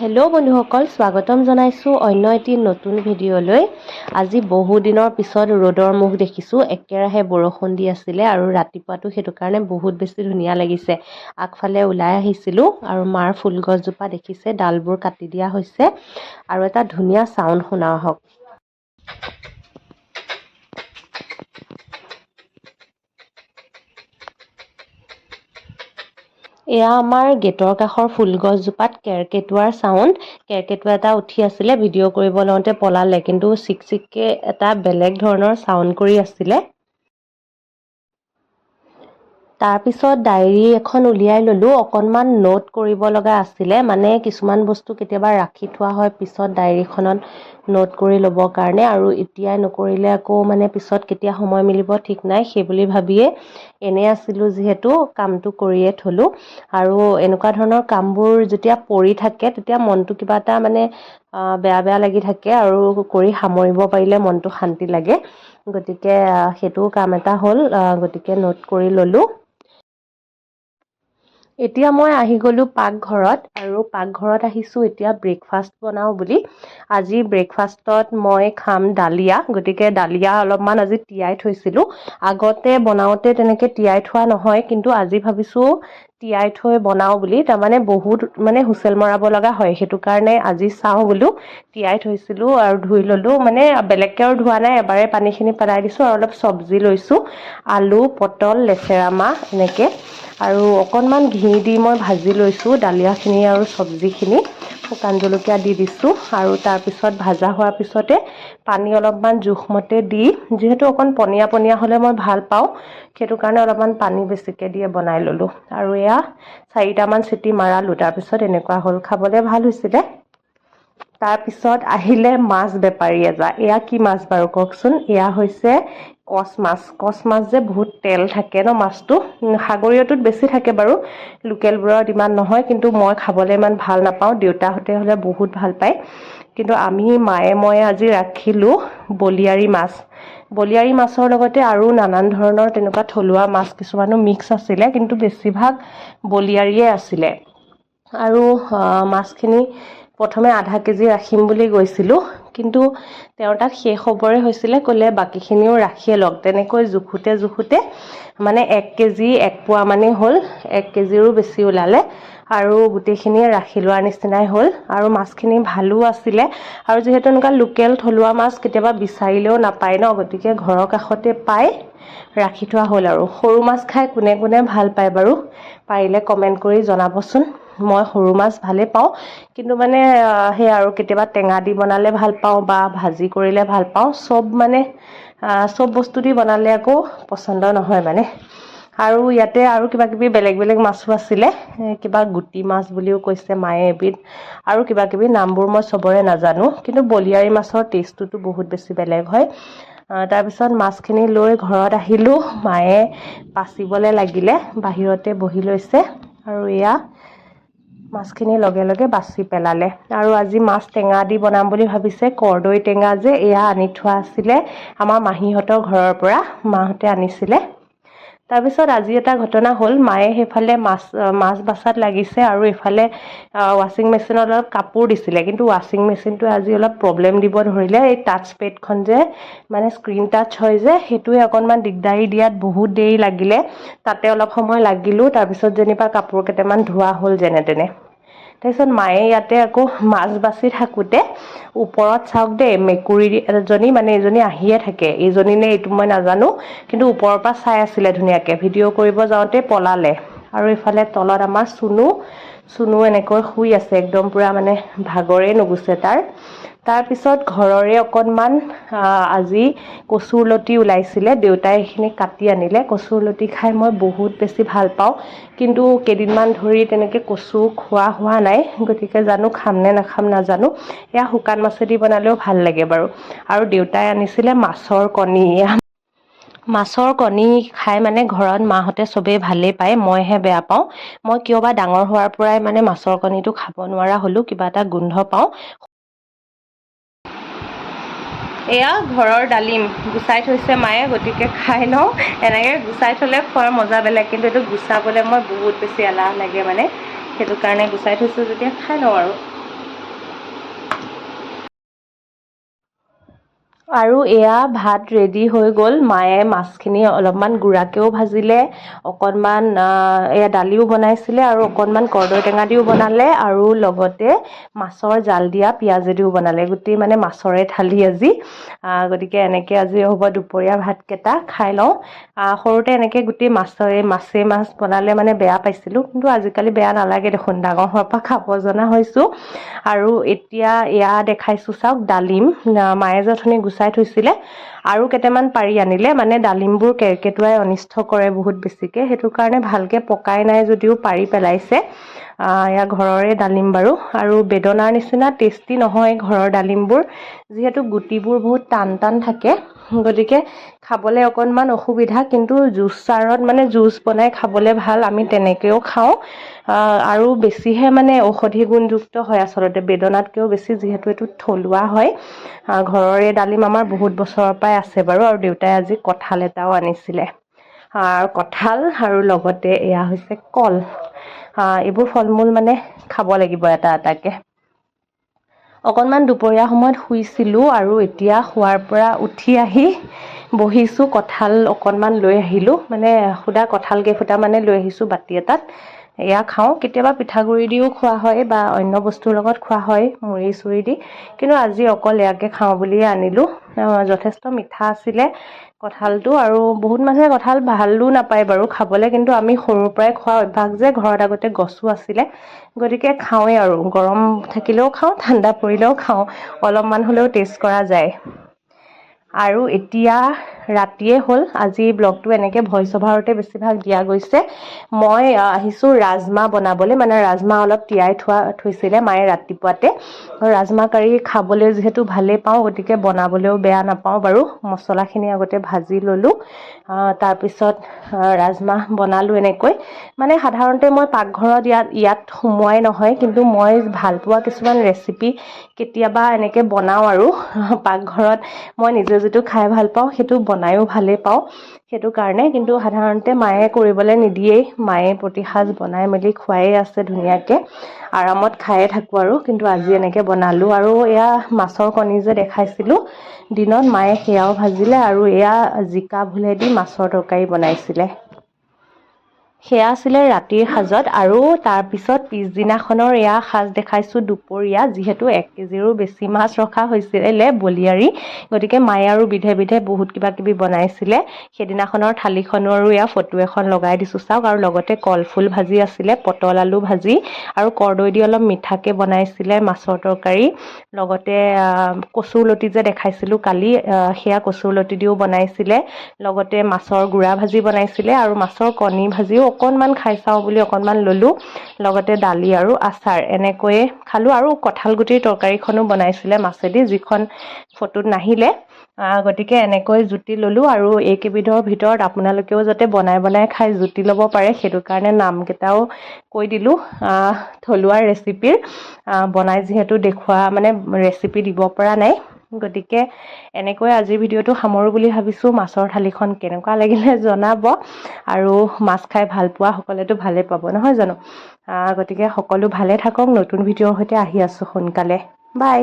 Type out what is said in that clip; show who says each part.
Speaker 1: Hello' বন্ধুসকল, স্বাগতম জনাইছোঁ অন্য এটি নতুন ভিডিঅ'লৈ। আজি বহু দিনৰ পিছত ৰ'দৰ মুখ দেখিছোঁ। একেৰাহে বৰষুণ দি আছিলে আৰু ৰাতিপুৱাটো সেইটো কাৰণে বহুত বেছি ধুনীয়া লাগিছে। আগফালে ওলাই আহিছিলোঁ আৰু মাৰ ফুলগছজোপা দেখিছে, ডালবোৰ কাটি দিয়া হৈছে আৰু এটা ধুনীয়া চাউণ্ড শুনা আহক। এয়া আমাৰ গেটৰ কাষৰ ফুলগছজোপাত কেৰ্কেটুৱাৰ চাউণ্ড। কেৰ্কেটুৱা এটা উঠি আছিলে, ভিডিঅ' কৰিব লওঁতে পলালে, কিন্তু চিক চিককে এটা বেলেগ ধৰণৰ চাউণ্ড কৰি আছিলে। তাৰপিছত ডায়েৰী এখন উলিয়াই ল'লোঁ। অকণমান নোট কৰিব লগা আছিলে, মানে কিছুমান বস্তু কেতিয়াবা ৰাখি থোৱা হয় পিছত ডায়েৰীখনত নোট কৰি ল'বৰ কাৰণে, আৰু এতিয়াই নকৰিলে আকৌ মানে পিছত কেতিয়া সময় মিলিব ঠিক নাই। সেইবুলি ভাবিয়ে এনেই আছিলোঁ যিহেতু কামটো কৰিয়ে থলোঁ। আৰু এনেকুৱা ধৰণৰ কামবোৰ যেতিয়া পৰি থাকে তেতিয়া মনটো কিবা এটা মানে বেয়া বেয়া লাগি থাকে, আৰু কৰি সামৰিব পাৰিলে মনটো শান্তি লাগে। গতিকে সেইটো কাম এটা হ'ল, গতিকে নোট কৰি ল'লোঁ। এতিয়া মই আহি গ'লোঁ পাকঘৰত, আৰু পাকঘৰত আহিছোঁ এতিয়া ব্ৰেকফাষ্ট বনাওঁ বুলি। আজি ব্ৰেকফাষ্টত মই খাম ডালিয়া, গতিকে ডালিয়া অলপমান আজি তিয়াই থৈছিলোঁ। আগতে বনাওঁতে তেনেকৈ তিয়াই থোৱা নহয়, কিন্তু আজি ভাবিছোঁ তিয়াই থৈ বনাওঁ বুলি। তাৰমানে বহুত মানে হুইচেল মৰাব লগা হয়, সেইটো কাৰণে আজি চাওঁ বোলো। তিয়াই থৈছিলোঁ আৰু ধুই ল'লোঁ, মানে বেলেগকৈ আৰু ধোৱা নাই, এবাৰে পানীখিনি পেলাই দিছোঁ। আৰু অলপ চব্জি লৈছোঁ, আলু, পটল, লেচেৰা মাহ এনেকৈ, আৰু অকণমান ঘি দি মই ভাজি লৈছোঁ ডালিয়াখিনি আৰু চব্জিখিনি। শুকান জলকীয়া দি দিছোঁ, আৰু তাৰপিছত ভাজা হোৱাৰ পিছতে পানী অলপমান জোখমতে দি, যিহেতু অকণ পনীয়া পনীয়া হ'লে মই ভাল পাওঁ, সেইটো কাৰণে অলপমান পানী বেছিকৈ দিয়ে বনাই ল'লোঁ। আৰু এয়া 4টামান চিটি মাৰালোঁ, তাৰপিছত এনেকুৱা হ'ল, খাবলৈ ভাল হৈছিলে। তাৰপিছত আহিলে মাছ বেপাৰী এজা। এয়া কি মাছ বাৰু কওকচোন? এয়া হৈছে কচ মাছ। কচ মাছ যে বহুত তেল থাকে ন মাছটো, সাগৰীয়টোত বেছি থাকে বাৰু, লোকেলবোৰত ইমান নহয়। কিন্তু মই খাবলৈ ইমান ভাল নাপাওঁ, দেউতাহঁতে হ'লে বহুত ভাল পায়। কিন্তু আমি মায়ে ময়ে আজি ৰাখিলোঁ বলিয়াৰী মাছ। বলিয়াৰী মাছৰ লগতে আৰু নানান ধৰণৰ তেনেকুৱা থলুৱা মাছ কিছুমানো মিক্স আছিলে, কিন্তু বেছিভাগ বলিয়াৰীয়ে আছিলে। আৰু মাছখিনি প্ৰথমে আধা কেজি ৰাখিম বুলি গৈছিলোঁ, কিন্তু তেওঁৰ তাত শেষ হ'বৰে হৈছিলে, ক'লে বাকীখিনিও ৰাখিয়ে লওক। তেনেকৈ জোখোতে মানে 1 কেজি 1 পোৱা মানেই হ'ল, 1 কেজিৰো বেছি ওলালে, আৰু গোটেইখিনিয়ে ৰাখি লোৱাৰ নিচিনাই হ'ল। আৰু মাছখিনি ভালো আছিলে, আৰু যিহেতু এনেকুৱা লোকেল থলুৱা মাছ কেতিয়াবা বিচাৰিলেও নাপায় ন, গতিকে ঘৰৰ কাষতে পাই ৰাখি থোৱা হ'ল। আৰু সৰু মাছ খাই কোনে কোনে ভাল পায় বাৰু, পাৰিলে কমেণ্ট কৰি জনাবচোন। মই সৰু মাছ ভালেই পাওঁ, কিন্তু মানে সেই আৰু কেতিয়াবা টেঙা দি বনালে ভাল পাওঁ বা ভাজি কৰিলে ভাল পাওঁ। চব বস্তু দি বনালে আকৌ পচন্দ নহয় মানে। আৰু ইয়াতে আৰু কিবা কিবি বেলেগ বেলেগ মাছো আছিলে, কিবা গুটি মাছ বুলিও কৈছে মায়ে এবিধ, আৰু কিবা কিবি নামবোৰ মই চবৰে নাজানো, কিন্তু বলিয়াৰী মাছৰ টেষ্টটোতো বহুত বেছি বেলেগ হয়। তাৰপিছত মাছখিনি লৈ ঘৰত আহিলোঁ, মায়ে বাচিবলৈ লাগিলে, বাহিৰতে বহি লৈছে, আৰু এয়া মাছখিনি লগে লগে বাচি পেলালে। আৰু আজি মাছ টেঙা দি বনাম বুলি ভাবিছে। কৰ্দৈ টেঙা যে, এয়া আনি থোৱা আছিলে আমাৰ মাহীহঁতৰ ঘৰৰ পৰা, মাহঁতে আনিছিলে। তাৰপিছত আজি এটা ঘটনা হ'ল, মায়ে সেইফালে মাছ বাচাত লাগিছে, আৰু এইফালে ৱাশ্বিং মেচিনত অলপ কাপোৰ দিছিলে, কিন্তু ৱাশ্বিং মেচিনটোৱে আজি অলপ প্ৰব্লেম দিব ধৰিলে। এই টাচ পেডখন যে মানে স্ক্ৰীন টাচ হয় যে, সেইটোৱে অকণমান দিগদাৰী দিয়াত বহুত দেৰি লাগিলে। তাতে অলপ সময় লাগিলোঁ, তাৰপিছত যেনিবা কাপোৰ কেইটামান ধোৱা হ'ল যেনে তেনে। তাৰপিছত মায়ে ইয়াতে আকৌ মাছ বাচি থাকোঁতে ওপৰত চাওক দেই, মেকুৰী এজনী, মানে এইজনী আহিয়ে থাকে, এইজনী নে এইটো মই নাজানো, কিন্তু ওপৰৰ পৰা চাই আছিলে ধুনীয়াকৈ। ভিডিঅ' কৰিব যাওঁতে পলালে। আৰু ইফালে তলত আমাৰ চুনু এনেকৈ শুই আছে, একদম পুৰা মানে ভাগৰেই নুগুছে তাৰ। তাৰপিছত ঘৰৰে অকণমান আজি কচুৰলতি ওলাইছিলে, দেউতাই এইখিনি কাটি আনিলে। কচুৰলতি খাই মই বহুত বেছি ভাল পাওঁ, কিন্তু কেইদিনমান ধৰি তেনেকৈ কচু খোৱা হোৱা নাই, গতিকে জানো খাম নে নাখাম নাজানো। এয়া শুকান মাছেদি বনালেও ভাল লাগে বাৰু। আৰু দেউতাই আনিছিলে মাছৰ কণী। মাছৰ কণী খাই মানে ঘৰত মাহঁতে চবেই ভালেই পায়, মইহে বেয়া পাওঁ। মই কিয় বা ডাঙৰ হোৱাৰ পৰাই মানে মাছৰ কণীটো খাব নোৱাৰা হ'লোঁ, কিবা এটা গোন্ধ পাওঁ। এয়া ঘৰৰ ডালিম গুচাই থৈছে মায়ে, গতিকে খাই লওঁ। এনেকৈ গুচাই থ'লে খোৱাৰ মজা বেলেগ, কিন্তু এইটো গুচাবলৈ মই বহুত বেছি এলাহ লাগে মানে, সেইটো কাৰণে গুচাই থৈছোঁ যেতিয়া খাই লওঁ আৰু। আৰু এয়া ভাত ৰেডি হৈ গ'ল। মায়ে মাছখিনি অলপমান গুড়াকেও ভাজিলে, অকণমান এয়া দালিও বনাইছিলে আৰু অকণমান কৰ্দৈ টেঙা দিও বনালে আৰু লগতে মাছৰ জাল দিয়া পিঁয়াজেদিও বনালে। গোটেই মানে মাছৰে থালি আজি। গতিকে এনেকৈ আজি হ'ব দুপৰীয়া ভাতকেইটা খাই লওঁ। সৰুতে এনেকৈ গোটেই মাছ বনালে মানে বেয়া পাইছিলোঁ, কিন্তু আজিকালি বেয়া নালাগে দেখোন, ডাঙৰ হোৱাৰ পৰা খাব জনা হৈছোঁ। আৰু এতিয়া এয়া দেখাইছোঁ চাওক ডালিম, মায়ে যে অথনি গুচাই থৈছিলে আৰু কেইটামান পাৰি আনিলে, মানে ডালিমবোৰ কেৰ্কেটুৱাই অনিষ্ট কৰে বহুত বেছিকৈ, সেইটো কাৰণে ভালকৈ পকাই নাই যদিও পাৰি পেলাইছে। এয়া ঘৰৰে ডালিম বাৰু, আৰু বেদনাৰ নিচিনা টেষ্টি নহয় ঘৰৰ ডালিমবোৰ, যিহেতু গুটিবোৰ বহুত টান টান থাকে, গতিকে খাবলৈ অকণমান অসুবিধা। কিন্তু জুচাৰত মানে জুচ বনাই খাবলৈ ভাল, আমি তেনেকৈও খাওঁ। আৰু বেছিহে মানে ঔষধি গুণযুক্ত হয় আচলতে বেদনাতকৈও বেছি, যিহেতু এইটো থলুৱা হয়। ঘৰৰে ডালিম আমাৰ বহুত বছৰৰ পৰাই আছে বাৰু। আৰু দেউতাই আজি কঁঠাল এটাও আনিছিলে, কঁঠাল আৰু লগতে এয়া হৈছে কল। এইবোৰ ফল মূল মানে খাব লাগিব এটা এটাকৈ। অকণমান দুপৰীয়া সময়ত শুইছিলোঁ আৰু এতিয়া শোৱাৰ পৰা উঠি আহি বহিছোঁ। কঁঠাল অকণমান লৈ আহিলোঁ, মানে সুদা কঁঠাল কেইফুটা মানে লৈ আহিছোঁ বাতি এটাত। এয়া খাওঁ, কেতিয়াবা পিঠাগুড়ি দিও খোৱা হয় বা অন্য বস্তুৰ লগত খোৱা হয়, মুড়ি চুৰি দি, কিন্তু আজি অকল এয়াকে খাওঁ বুলিয়ে আনিলোঁ। যথেষ্ট মিঠা আছিলে কঁঠালটো, আৰু বহুত মানুহে কঁঠাল ভালো নাপায় বাৰু খাবলৈ, কিন্তু আমি সৰুৰ পৰাই খোৱা অভ্যাস যে, ঘৰত আগতে গছো আছিলে, গতিকে খাওঁৱেই আৰু। গৰম থাকিলেও খাওঁ, ঠাণ্ডা পৰিলেও খাওঁ, অলপমান হ'লেও টেষ্ট কৰা যায়। আৰু এতিয়া ৰাতিয়ে হ'ল। আজি ব্লগটো এনেকৈ ভইচ অভাৰতে বেছিভাগ দিয়া গৈছে। মই আহিছোঁ ৰাজমাহ বনাবলৈ, মানে ৰাজমাহ অলপ তিয়াই থৈছিলে মায়ে ৰাতিপুৱাতে। ৰাজমাহ কাৰী খাবলৈ যিহেতু ভালেই পাওঁ, গতিকে বনাবলৈও বেয়া নাপাওঁ বাৰু। মছলাখিনি আগতে ভাজি ল'লোঁ, তাৰপিছত ৰাজমাহ বনালোঁ এনেকৈ। মানে সাধাৰণতে মই পাকঘৰত ইয়াত সোমোৱাই নহয়, কিন্তু মই ভাল পোৱা কিছুমান ৰেচিপি কেতিয়াবা এনেকৈ বনাওঁ আৰু পাকঘৰত। মই নিজে যিটো খাই ভাল পাওঁ সেইটো বনায়ো ভালেই পাওঁ, সেইটো কাৰণে। কিন্তু সাধাৰণতে মায়ে কৰিবলৈ নিদিয়েই, মায়ে প্ৰতিসাঁজ বনাই মেলি খুৱাইয়ে আছে ধুনীয়াকৈ, আৰামত খায়ে থাকোঁ আৰু। কিন্তু আজি এনেকৈ বনালোঁ। আৰু এয়া মাছৰ কণী যে দেখাইছিলোঁ দিনত, মায়ে সেয়াও ভাজিলে, আৰু এয়া জিকা ভোলেদি মাছৰ তৰকাৰী বনাইছিলে। সেয়া আছিলে ৰাতিৰ সাজত। আৰু তাৰপিছত পিছদিনাখনৰ এয়া সাজ দেখাইছোঁ দুপৰীয়া, যিহেতু 1 কেজিৰো বেছি মাছ ৰখা হৈছিলে বলিয়াৰী, গতিকে মায়ে আৰু বিধে বিধে বহুত কিবা কিবি বনাইছিলে। সেইদিনাখনৰ থালিখনৰো এয়া ফটো এখন লগাই দিছোঁ চাওক। আৰু লগতে কলফুল ভাজি আছিলে, পটল আলু ভাজি, আৰু কৰ্দৈ দি অলপ মিঠাকৈ বনাইছিলে মাছৰ তৰকাৰী। লগতে কচুলতি যে দেখাইছিলোঁ কালি, সেয়া কচুলতি দিও বনাইছিলে। লগতে মাছৰ গুড়া ভাজি বনাইছিলে, আৰু মাছৰ কণী ভাজিও অকণমান খাই চাওঁ বুলি অকণমান ল'লোঁ। লগতে দালি আৰু আচাৰ, এনেকৈয়ে খালোঁ। আৰু কঁঠাল গুটিৰ তৰকাৰীখনো বনাইছিলে মাছেদি, যিখন ফটোত নাহিলে। গতিকে এনেকৈ জুতি ল'লোঁ। আৰু এইকেইবিধৰ ভিতৰত আপোনালোকেও যাতে বনাই বনাই খাই জুতি ল'ব পাৰে, সেইটো কাৰণে নামকেইটাও কৈ দিলোঁ থলুৱা ৰেচিপিৰ। বনাই যিহেতু দেখুওৱা মানে ৰেচিপি দিব পৰা নাই, গতিকে এনেকৈ আজিৰ ভিডিঅ'টো সামৰোঁ বুলি ভাবিছোঁ। মাছৰ থালিখন কেনেকুৱা লাগিলে জনাব, আৰু মাছ খাই ভাল পোৱা সকলেতো ভালেই পাব নহয় জানো। গতিকে সকলো ভালে থাকক। নতুন ভিডিঅ'ৰ সৈতে আহি আছোঁ সোনকালে। বাই।